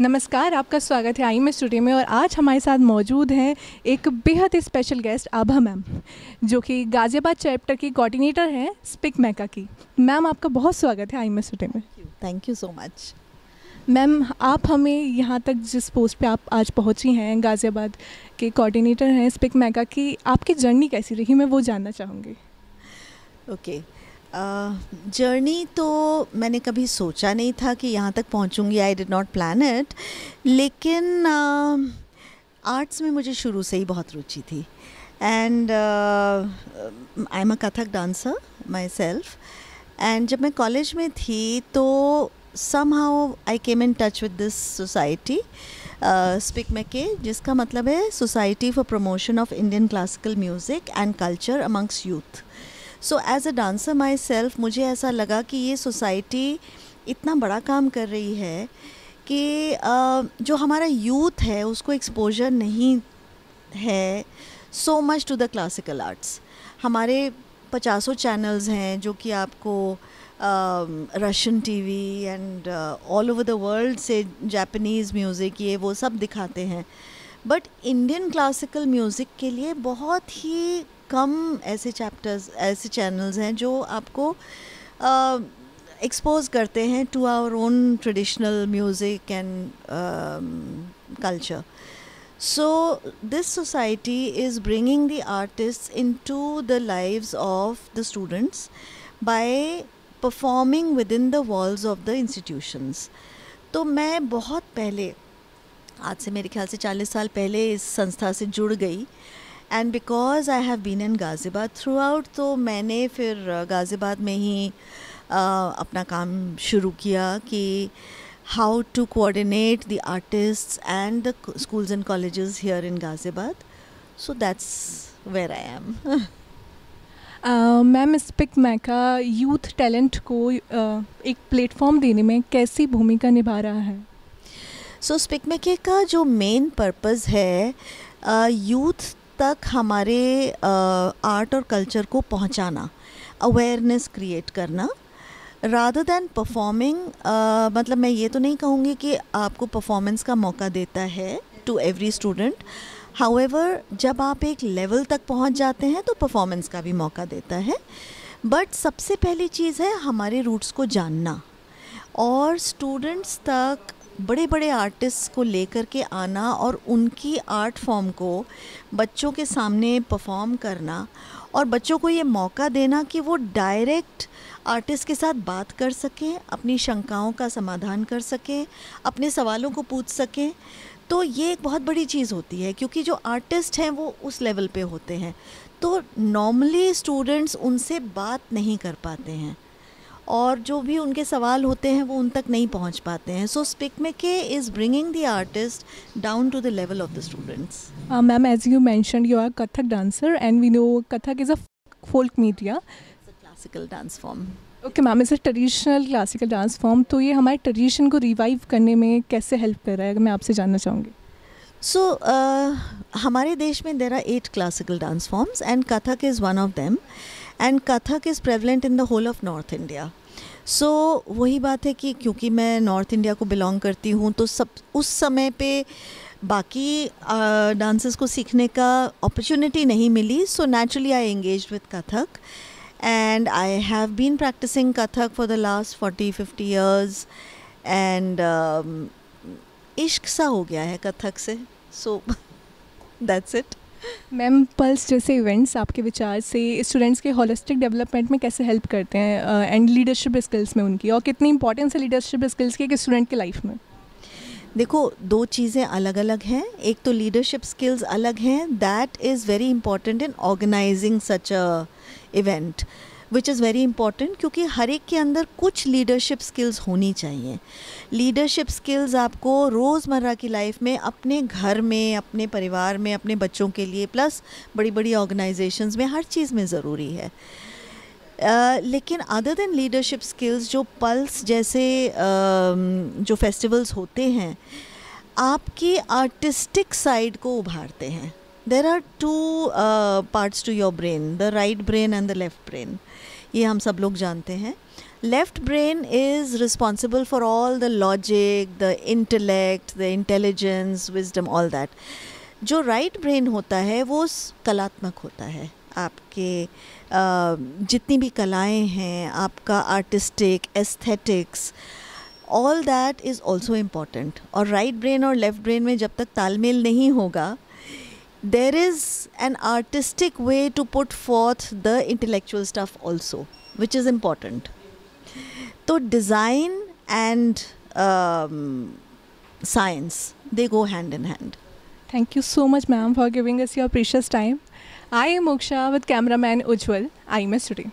नमस्कार, आपका स्वागत है आई स्टूडियो में। और आज हमारे साथ मौजूद हैं एक बेहद ही स्पेशल गेस्ट आभा मैम, जो कि गाज़ियाबाद चैप्टर की कोऑर्डिनेटर हैं स्पिक मैका की। मैम, आपका बहुत स्वागत है आई स्टूडियो में। Thank you so much. Ma'am, आप हमें यहाँ तक जिस पोस्ट पे आप आज पहुँची हैं, गाज़ियाबाद के कोऑर्डिनेटर हैं स्पिक मैका की, आपकी जर्नी कैसी रही, मैं वो जानना चाहूँगी। ओके, जर्नी तो मैंने कभी सोचा नहीं था कि यहाँ तक पहुँचूँगी। I did not plan it, लेकिन आर्ट्स में मुझे शुरू से ही बहुत रुचि थी। And I am a Kathak dancer myself. And जब मैं कॉलेज में थी तो somehow I came in touch with this society, SPICMACA, जिसका मतलब है Society for Promotion of Indian Classical Music and Culture Amongst Youth. So as a dancer myself, मुझे ऐसा लगा कि ये सोसाइटी इतना बड़ा काम कर रही है कि जो हमारा यूथ है उसको एक्सपोजर नहीं है so much to the classical arts. हमारे 50 चैनल्स हैं जो कि आपको Russian TV and all over the world से जापानीज़ म्यूज़िक ये वो सब दिखाते हैं, बट इंडियन क्लासिकल म्यूज़िक के लिए बहुत ही कम ऐसे चैनल्स हैं जो आपको एक्सपोज करते हैं to our own traditional music and culture. So this society is bringing the artists into the lives of the students by performing within the walls of the institutions. तो मैं बहुत पहले, आज से मेरे ख्याल से 40 साल पहले इस संस्था से जुड़ गई. And because I have been in Ghaziabad throughout, तो मैंने फिर गाज़ियाबाद में ही अपना काम शुरू किया कि how to coordinate the artists and the schools and colleges here in Ghaziabad. So that's where I am. Ma'am, SPIC MACAY youth talent को एक प्लेटफॉर्म देने में कैसी भूमिका निभा रहा है? So स्पिक मैका का जो मेन पर्पस है यूथ तक हमारे आर्ट और कल्चर को पहुंचाना, अवेयरनेस क्रिएट करना, रादर दैन परफॉर्मिंग. मतलब मैं ये तो नहीं कहूँगी कि आपको परफॉर्मेंस का मौका देता है टू एवरी स्टूडेंट. हाउएवर जब आप एक लेवल तक पहुँच जाते हैं तो परफॉर्मेंस का भी मौका देता है. बट सबसे पहली चीज़ है हमारे रूट्स को जानना और स्टूडेंट्स तक बड़े बड़े आर्टिस्ट को लेकर के आना और उनकी आर्ट फॉर्म को बच्चों के सामने परफॉर्म करना और बच्चों को ये मौका देना कि वो डायरेक्ट आर्टिस्ट के साथ बात कर सकें, अपनी शंकाओं का समाधान कर सकें, अपने सवालों को पूछ सकें. तो ये एक बहुत बड़ी चीज़ होती है क्योंकि जो आर्टिस्ट हैं वो उस लेवल पे होते हैं, तो नॉर्मली स्टूडेंट्स उनसे बात नहीं कर पाते हैं और जो भी उनके सवाल होते हैं वो उन तक नहीं पहुंच पाते हैं. So SPIC MACAY is bringing the artist down to the level of the students. Ma'am, as you mentioned you are Kathak dancer and we know Kathak is a folk media, classical dance form. Okay ma'am, is a traditional classical dance form. तो ये हमारे tradition को revive करने में कैसे help कर रहा है, मैं आपसे जानना चाहूँगी. सो हमारे देश में there are 8 classical dance forms and Kathak is one of them. And Kathak is prevalent in the whole of north India. So वही बात है कि क्योंकि मैं नॉर्थ इंडिया को बिलोंग करती हूँ तो सब उस समय पे बाकी डांसेस को सीखने का अपॉर्चुनिटी नहीं मिली. So naturally I engaged with Kathak and I have been practicing Kathak for the last 40-50 years and इश्क सा हो गया है कथक से. So that's it. Ma'am, pulse जैसे इवेंट्स आपके विचार से स्टूडेंट्स के होलिस्टिक डेवलपमेंट में कैसे हेल्प करते हैं एंड लीडरशिप स्किल्स में उनकी, और कितनी इंपॉर्टेंस है लीडरशिप स्किल्स की एक स्टूडेंट की लाइफ में? देखो, 2 चीज़ें अलग अलग हैं. एक तो लीडरशिप स्किल्स अलग हैं, that is very important in organizing such a event which is very important क्योंकि हर एक के अंदर कुछ लीडरशिप स्किल्स होनी चाहिए. लीडरशिप स्किल्स आपको रोज़मर्रा की लाइफ में, अपने घर में, अपने परिवार में, अपने बच्चों के लिए, प्लस बड़ी बड़ी ऑर्गेनाइजेशंस में, हर चीज़ में ज़रूरी है. लेकिन अदर देन लीडरशिप स्किल्स, जो पल्स जैसे जो फेस्टिवल्स होते हैं आपकी आर्टिस्टिक साइड को उभारते हैं. There are 2 parts to your brain, the right brain and the left brain. ये हम सब लोग जानते हैं. Left brain is responsible for all the logic, the intellect, the intelligence, wisdom, all that. जो राइट ब्रेन होता है वो कलात्मक होता है. आपके जितनी भी कलाएं हैं, आपका artistic, aesthetics, all that is also important. और राइट ब्रेन और लेफ्ट ब्रेन में जब तक तालमेल नहीं होगा, there is an artistic way to put forth the intellectual stuff also, which is important. So design and science, they go hand in hand. Thank you so much, ma'am, for giving us your precious time. I am Moksha with cameraman Ujjwal, IMS Today.